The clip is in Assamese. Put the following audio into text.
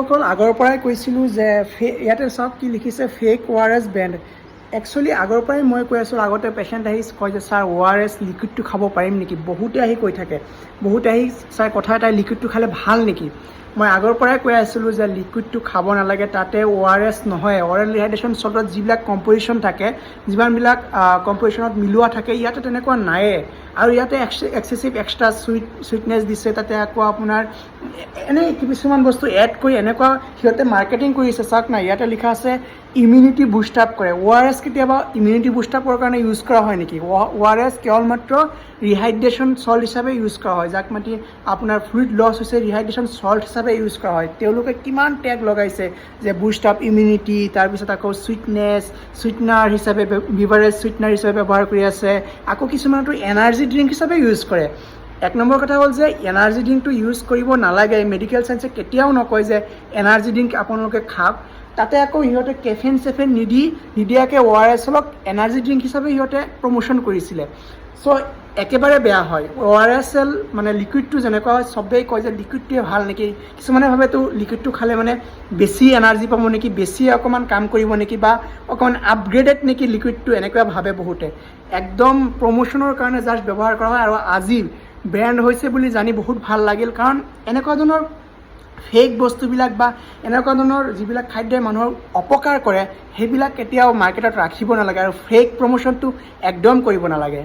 সকল আগৰ পৰাই কৈছিলোঁ যে ইয়াতে চাওক কি লিখিছে ফেক ORS ব্ৰেণ্ড। একচুৱেলি আগৰ পৰাই মই কৈ আছোঁ, আগতে পেচেণ্ট আহি কয় যে ছাৰ ORS লিকুইডটো খাব পাৰিম নেকি, বহুতে আহি কৈ থাকে, বহুতে আহি ছাৰ কথা এটা লিকুইডটো খালে ভাল নেকি। মই আগৰ পৰাই কৈ আছিলোঁ যে লিকুইডটো খাব নালাগে, তাতে ORS নহয়, অৰেল ৰিহাইড্ৰেশ্যন চল্টত যিবিলাক কম্পজিশ্যন থাকে, যিমানবিলাক কম্পজিশ্যনত মিলোৱা থাকে, ইয়াতে তেনেকুৱা নায়ে। আৰু ইয়াতে এক্সেচিভ এক্সট্ৰা চুইটনেছ দিছে, তাতে আকৌ আপোনাৰ এনেই কিছুমান বস্তু এড কৰি এনেকুৱা সিহঁতে মাৰ্কেটিং কৰিছে। চাওক না, ইয়াতে লিখা আছে ইমিউনিটি বুষ্ট আপ কৰে। ORS কেতিয়াবা ইমিউনিটি বুষ্ট আপৰ কাৰণে ইউজ কৰা হয় নেকি? ORS কেৱল মাত্ৰ ৰিহাইড্ৰেশ্যন চল্ট হিচাপে ইউজ কৰা হয়, যাক মাতি আপোনাৰ ফ্লুইড লছ হৈছে ৰিহাইড্ৰেশ্যন চল্ট হিচাপে ইউজ কৰা হয়। তেওঁলোকে কিমান টেগ লগাইছে যে বুষ্ট আপ ইমিউনিটি, তাৰপিছত আকৌ চুইটনাৰ হিচাপে, বিভাৰেজ চুইটনাৰ হিচাপে ব্যৱহাৰ কৰি আছে। আকৌ কিছুমানতো এনাৰ্জি ড্ৰিংক হিচাপে ইউজ কৰে। এক নম্বৰ কথা হ'ল যে এনাৰ্জি ড্ৰিংকটো ইউজ কৰিব নালাগে। মেডিকেল চায়েন্সে কেতিয়াও নকয় যে এনাৰ্জি ড্ৰিংক আপোনালোকে খাওক। তাতে আকৌ সিহঁতে কেফেন নিদিয়াকৈ ORSক এনাৰ্জি ড্ৰিংক হিচাপে সিহঁতে প্ৰমোশ্যন কৰিছিলে। চ' একেবাৰে বেয়া হয়। ORS মানে লিকুইডটো যেনেকুৱা হয়, চবেই কয় যে লিকুইডটোৱে ভাল নেকি, কিছুমানে ভাবেতো লিকুইডটো খালে মানে বেছি এনাৰ্জি পাব নেকি, বেছি অকণমান কাম কৰিব নেকি, বা অকণমান আপগ্ৰেডেড নেকি লিকুইডটো, এনেকুৱা ভাবে বহুতে। একদম প্ৰমোশ্যনৰ কাৰণে জাষ্ট ব্যৱহাৰ কৰা হয়। আৰু আজি ব্ৰেণ্ড হৈছে বুলি জানি বহুত ভাল লাগিল, কাৰণ এনেকুৱা ধৰণৰ ফেক বস্তুবিলাক বা এনেকুৱা ধৰণৰ যিবিলাক খাদ্যই মানুহৰ অপকাৰ কৰে, সেইবিলাক কেতিয়াও মাৰ্কেটত ৰাখিব নালাগে, আৰু ফেক প্ৰমোশ্যনটো একদম কৰিব নালাগে।